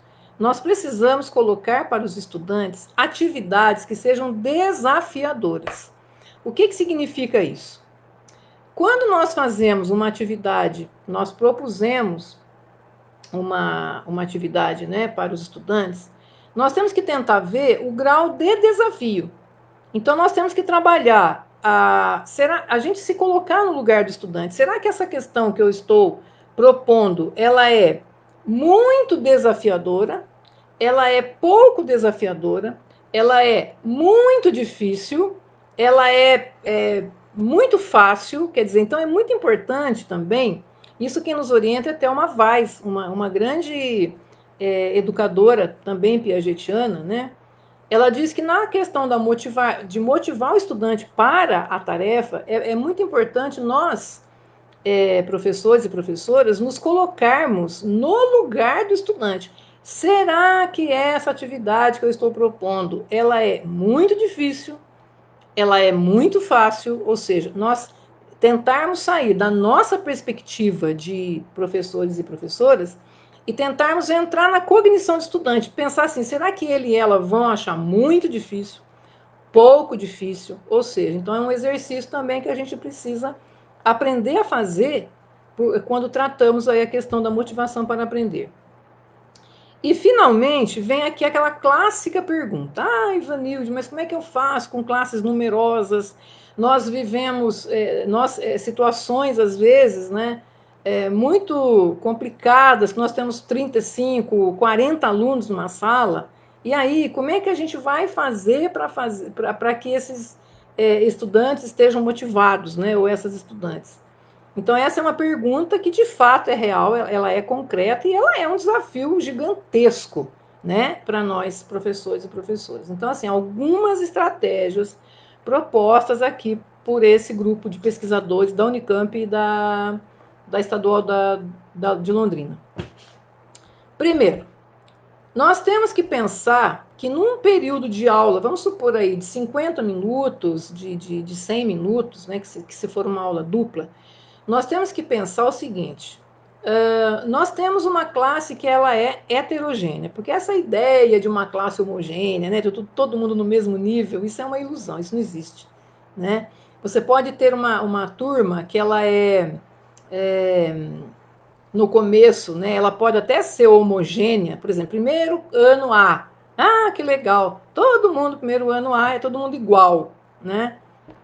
colocar para os estudantes atividades que sejam desafiadoras. O que significa isso? Quando nós fazemos uma atividade, nós propusemos uma atividade, né, para os estudantes, nós temos que tentar ver o grau de desafio. Então, nós temos que trabalhar a gente se colocar no lugar do estudante. Será que essa questão que eu estou propondo, ela é muito desafiadora? Ela é pouco desafiadora? Ela é muito difícil? Ela é muito fácil? Quer dizer, então é muito importante também, isso quem nos orienta é a Thelma Weiss, uma grande educadora, também piagetiana, né? Ela diz que na questão de motivar o estudante para a tarefa, é muito importante nós, professores e professoras, nos colocarmos no lugar do estudante. Será que essa atividade que eu estou propondo, ela é muito difícil? Ela é muito fácil? Ou seja, nós tentarmos sair da nossa perspectiva de professores e professoras e tentarmos entrar na cognição do estudante, pensar assim, será que ele e ela vão achar muito difícil, pouco difícil? Ou seja, então é um exercício também que a gente precisa aprender a fazer quando tratamos aí a questão da motivação para aprender. E, finalmente, vem aqui aquela clássica pergunta. Ah, Ivanilde, mas como é que eu faço com classes numerosas? Nós vivemos situações, às vezes, né, muito complicadas, que nós temos 35, 40 alunos numa sala. E aí, como é que a gente vai fazer para que esses estudantes estejam motivados, né, ou essas estudantes? Então, essa é uma pergunta que, de fato, é real, ela é concreta e ela é um desafio gigantesco, né, para nós, professores e professoras. Então, assim, algumas estratégias propostas aqui por esse grupo de pesquisadores da Unicamp e da Estadual de Londrina. Primeiro, Nós temos que pensar que num período de aula, vamos supor aí, de 50 minutos, de 100 minutos, né, que se for uma aula dupla, nós temos que pensar o seguinte, nós temos uma classe que ela é heterogênea, porque essa ideia de uma classe homogênea, né, de todo mundo no mesmo nível, isso é uma ilusão, isso não existe, né? Você pode ter uma turma que ela é no começo, né, ela pode até ser homogênea, por exemplo, primeiro ano A. Ah, que legal! Todo mundo, primeiro ano A, é todo mundo igual, né?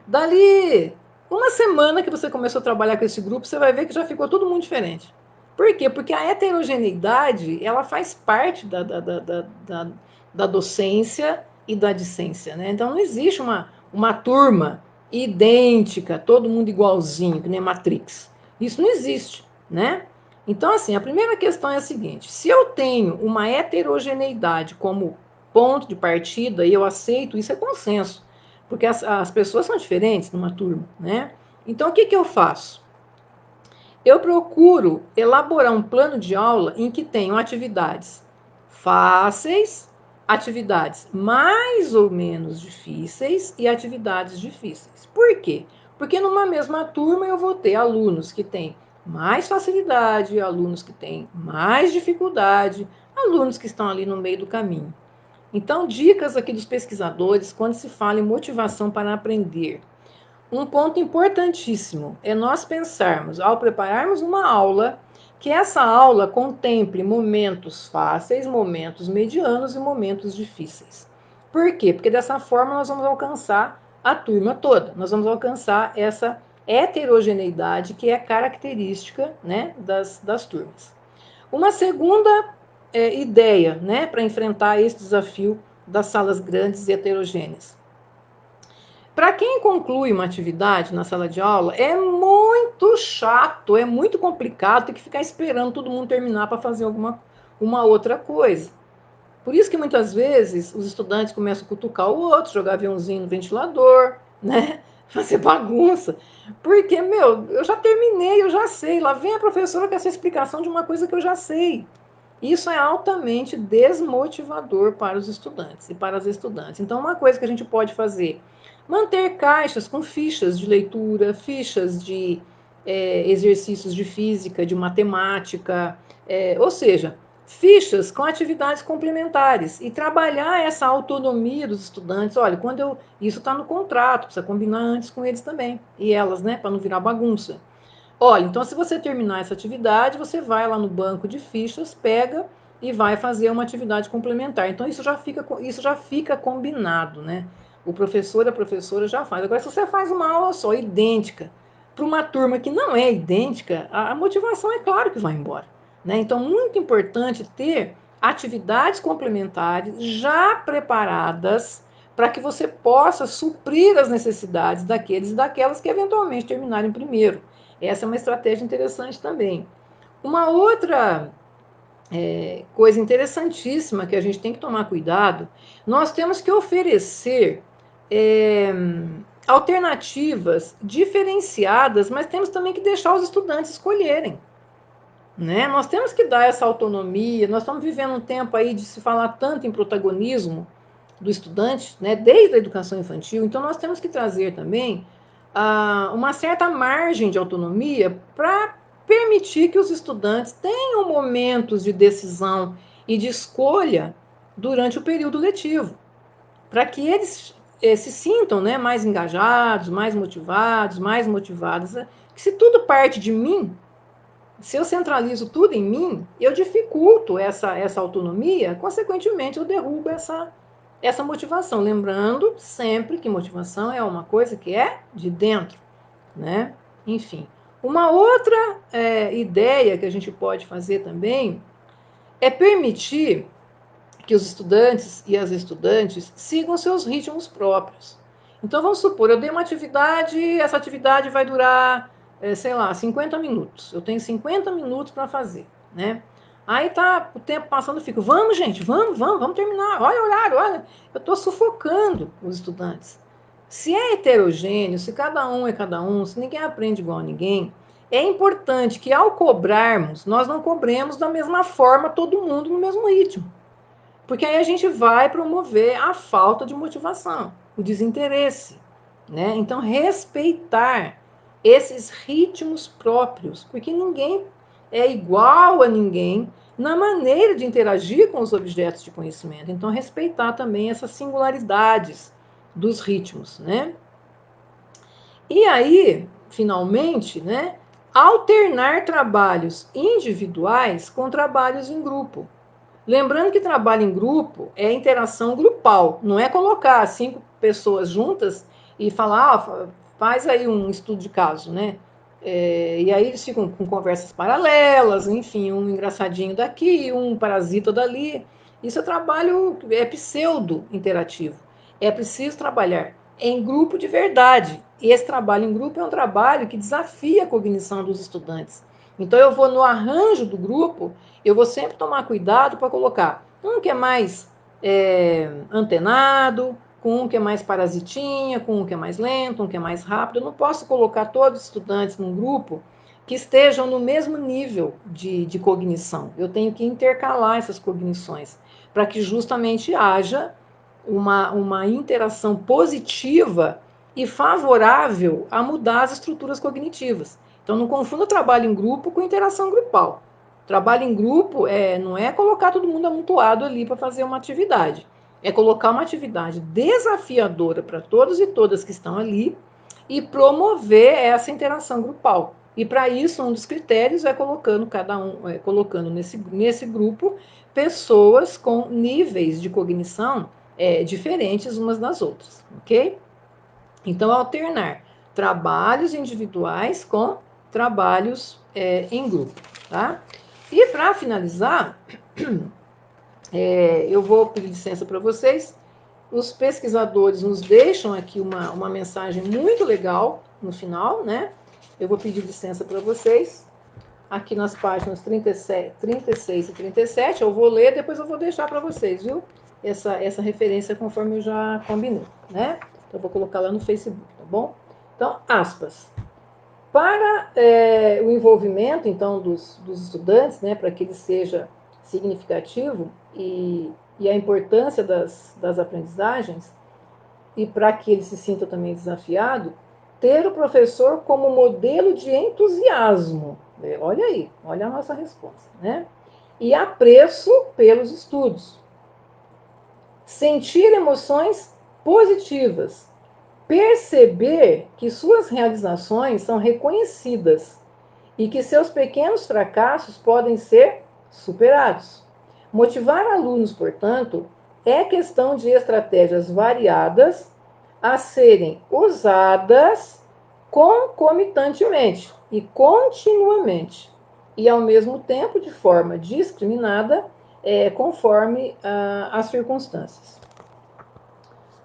Dali uma semana que você começou a trabalhar com esse grupo, você vai ver que já ficou todo mundo diferente. Por quê? Porque a heterogeneidade, ela faz parte da docência e da discência, né? Então não existe uma turma idêntica, todo mundo igualzinho, que nem Matrix. Isso não existe, né? Então, assim, a primeira questão é a seguinte: se eu tenho uma heterogeneidade como ponto de partida, e eu aceito, isso é consenso, porque as pessoas são diferentes numa turma, né? Então, o que, que eu faço? Eu procuro elaborar um plano de aula em que tenham atividades fáceis, atividades mais ou menos difíceis e atividades difíceis. Por quê? Porque numa mesma turma eu vou ter alunos que têm mais facilidade, alunos que têm mais dificuldade, alunos que estão ali no meio do caminho. Então, dicas aqui dos pesquisadores quando se fala em motivação para aprender. Um ponto importantíssimo é nós pensarmos, ao prepararmos uma aula, que essa aula contemple momentos fáceis, momentos medianos e momentos difíceis. Por quê? Porque dessa forma nós vamos alcançar a turma toda, nós vamos alcançar essa heterogeneidade que é característica, né, das turmas. Uma segunda ideia, né, para enfrentar esse desafio das salas grandes e heterogêneas. Para quem conclui uma atividade na sala de aula, é muito chato, é muito complicado ter que ficar esperando todo mundo terminar para fazer uma outra coisa. Por isso que muitas vezes os estudantes começam a cutucar o outro, jogar aviãozinho no ventilador, né? Fazer bagunça. Porque, meu, eu já terminei, eu já sei. Lá vem a professora com essa explicação de uma coisa que eu já sei. Isso é altamente desmotivador para os estudantes e para as estudantes. Então, uma coisa que a gente pode fazer, manter caixas com fichas de leitura, fichas de exercícios de física, de matemática, ou seja, fichas com atividades complementares e trabalhar essa autonomia dos estudantes. Olha, isso está no contrato, precisa combinar antes com eles também, e elas, né, para não virar bagunça. Olha, então se você terminar essa atividade, você vai lá no banco de fichas, pega e vai fazer uma atividade complementar. Então isso já fica combinado, né? O professor, a professora já faz. Agora, se você faz uma aula só, idêntica, para uma turma que não é idêntica, a motivação é claro que vai embora. Né? Então, muito importante ter atividades complementares já preparadas para que você possa suprir as necessidades daqueles e daquelas que eventualmente terminarem primeiro. Essa é uma estratégia interessante também. Uma outra coisa interessantíssima que a gente tem que tomar cuidado, nós temos que oferecer alternativas diferenciadas, mas temos também que deixar os estudantes escolherem. Né? Nós temos que dar essa autonomia, nós estamos vivendo um tempo aí de se falar tanto em protagonismo do estudante, né, desde a educação infantil, então nós temos que trazer também uma certa margem de autonomia para permitir que os estudantes tenham momentos de decisão e de escolha durante o período letivo, para que eles se sintam, né, mais engajados, mais motivados, que se tudo parte de mim, se eu centralizo tudo em mim, eu dificulto essa autonomia, consequentemente eu derrubo essa motivação. Lembrando sempre que motivação é uma coisa que é de dentro, né? Enfim. Uma outra ideia que a gente pode fazer também é permitir que os estudantes e as estudantes sigam seus ritmos próprios. Então, vamos supor, eu dei uma atividade, essa atividade vai durar, sei lá, 50 minutos. Eu tenho 50 minutos para fazer, né? Aí tá o tempo passando, eu fico, vamos, gente, vamos terminar. Olha o horário, olha. Eu estou sufocando os estudantes. Se é heterogêneo, se cada um é cada um, se ninguém aprende igual a ninguém, é importante que ao cobrarmos, nós não cobremos da mesma forma todo mundo no mesmo ritmo. Porque aí a gente vai promover a falta de motivação, o desinteresse, né? Então, respeitar esses ritmos próprios, porque ninguém é igual a ninguém na maneira de interagir com os objetos de conhecimento. Então, respeitar também essas singularidades dos ritmos, né? E aí, finalmente, né, alternar trabalhos individuais com trabalhos em grupo. Lembrando que trabalho em grupo é interação grupal, não é colocar 5 pessoas juntas e falar, faz aí um estudo de caso, né? E aí eles ficam com conversas paralelas, enfim, um engraçadinho daqui, um parasita dali. Isso é trabalho, é pseudo-interativo. É preciso trabalhar em grupo de verdade. E esse trabalho em grupo é um trabalho que desafia a cognição dos estudantes. Então eu vou no arranjo do grupo, eu vou sempre tomar cuidado para colocar um que é mais antenado, com um que é mais parasitinha, com um que é mais lento, um que é mais rápido. Eu não posso colocar todos os estudantes num grupo que estejam no mesmo nível de cognição. Eu tenho que intercalar essas cognições para que justamente haja uma interação positiva e favorável a mudar as estruturas cognitivas. Então, não confunda trabalho em grupo com interação grupal. Trabalho em grupo não é colocar todo mundo amontoado ali para fazer uma atividade. É colocar uma atividade desafiadora para todos e todas que estão ali e promover essa interação grupal. E para isso, um dos critérios é colocando nesse grupo pessoas com níveis de cognição diferentes umas das outras, ok? Então, alternar trabalhos individuais com trabalhos em grupo, tá? E para finalizar, eu vou pedir licença para vocês. Os pesquisadores nos deixam aqui uma mensagem muito legal no final, né? Eu vou pedir licença para vocês. Aqui nas páginas 36 e 37, eu vou ler, depois eu vou deixar para vocês, viu? Essa referência conforme eu já combinei, né? Então, eu vou colocar lá no Facebook, tá bom? Então, aspas. Para o envolvimento, então, dos estudantes, né, para que ele seja significativo e a importância das aprendizagens, e para que ele se sinta também desafiado, ter o professor como modelo de entusiasmo. Olha aí, olha a nossa resposta, né? E apreço pelos estudos. Sentir emoções positivas. Perceber que suas realizações são reconhecidas e que seus pequenos fracassos podem ser superados. Motivar alunos, portanto, é questão de estratégias variadas a serem usadas concomitantemente e continuamente, e ao mesmo tempo de forma discriminada, conforme as circunstâncias.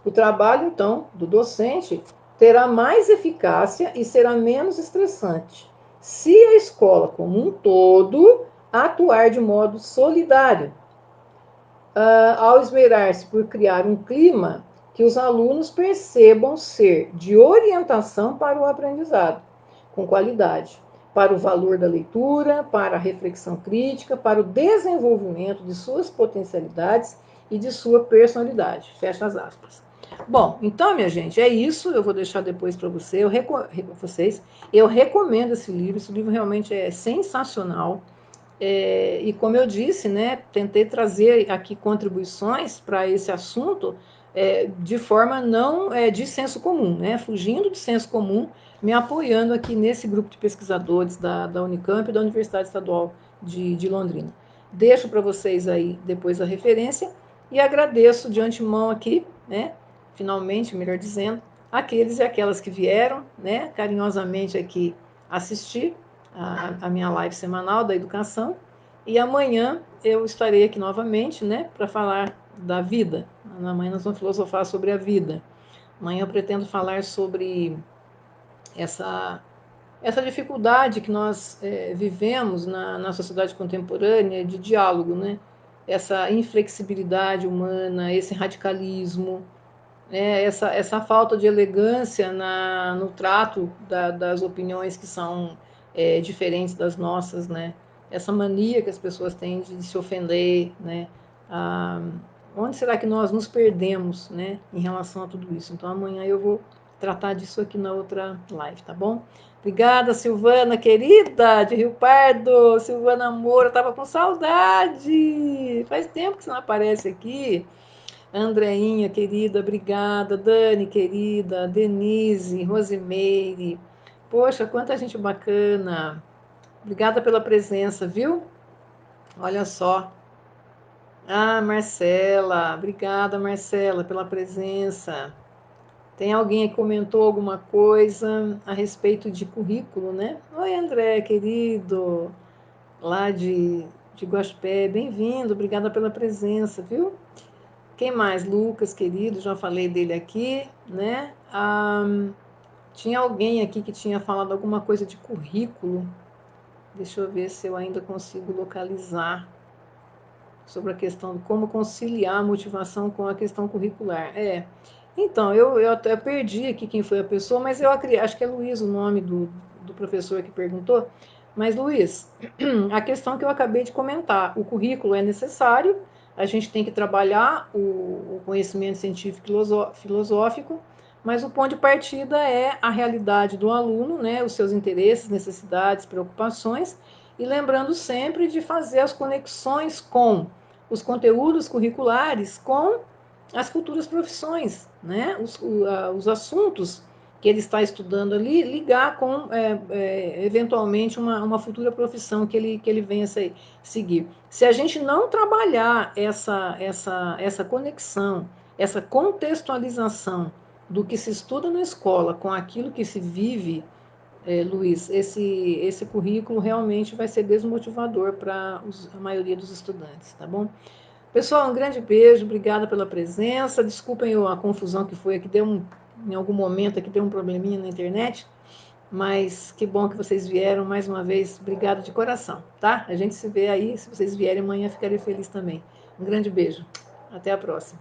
O trabalho, então, do docente terá mais eficácia e será menos estressante se a escola como um todo atuar de modo solidário, ao esmerar-se por criar um clima que os alunos percebam ser de orientação para o aprendizado, com qualidade, para o valor da leitura, para a reflexão crítica, para o desenvolvimento de suas potencialidades e de sua personalidade. Fecha as aspas. Bom, então, minha gente, é isso. Eu vou deixar depois para vocês. Eu recomendo esse livro realmente é sensacional. E como eu disse, né, tentei trazer aqui contribuições para esse assunto de forma não de senso comum, né, fugindo do senso comum, me apoiando aqui nesse grupo de pesquisadores da Unicamp e da Universidade Estadual de Londrina. Deixo para vocês aí depois a referência e agradeço de antemão aqui, né, finalmente, melhor dizendo, aqueles e aquelas que vieram, né, carinhosamente aqui assistir a minha live semanal da educação. E amanhã eu estarei aqui novamente, né, para falar da vida. Amanhã nós vamos filosofar sobre a vida. Amanhã eu pretendo falar sobre essa dificuldade que nós vivemos na sociedade contemporânea de diálogo, né? Essa inflexibilidade humana, esse radicalismo, essa falta de elegância no trato das opiniões que são diferentes das nossas, né? Essa mania que as pessoas têm de se ofender, né? Onde será que nós nos perdemos, né, em relação a tudo isso? Então, amanhã eu vou tratar disso aqui na outra live, tá bom? Obrigada, Silvana, querida, de Rio Pardo. Silvana Moura, estava com saudade. Faz tempo que você não aparece aqui. Andreinha, querida, obrigada. Dani, querida. Denise, Rosimeire. Poxa, quanta gente bacana. Obrigada pela presença, viu? Olha só. Ah, Marcela. Obrigada, Marcela, pela presença. Tem alguém que comentou alguma coisa a respeito de currículo, né? Oi, André, querido, lá de Guaxupé, bem-vindo, obrigada pela presença, viu? Quem mais? Lucas, querido, já falei dele aqui, né? Tinha alguém aqui que tinha falado alguma coisa de currículo, deixa eu ver se eu ainda consigo localizar sobre a questão de como conciliar a motivação com a questão curricular. Então, eu até perdi aqui quem foi a pessoa, mas eu acho que é Luiz o nome do professor que perguntou. Mas, Luiz, a questão que eu acabei de comentar, o currículo é necessário, a gente tem que trabalhar o conhecimento científico filosófico, mas o ponto de partida é a realidade do aluno, né, os seus interesses, necessidades, preocupações, e lembrando sempre de fazer as conexões com os conteúdos curriculares com as futuras profissões, né? Os assuntos que ele está estudando ali, ligar com, eventualmente, uma futura profissão que ele venha seguir. Se a gente não trabalhar essa conexão, essa contextualização do que se estuda na escola com aquilo que se vive, Luiz, esse currículo realmente vai ser desmotivador para a maioria dos estudantes, tá bom? Pessoal, um grande beijo, obrigada pela presença. Desculpem a confusão que foi aqui, em algum momento aqui deu um probleminha na internet, mas que bom que vocês vieram mais uma vez. Obrigado de coração, tá? A gente se vê aí, se vocês vierem amanhã, ficarei feliz também. Um grande beijo. Até a próxima.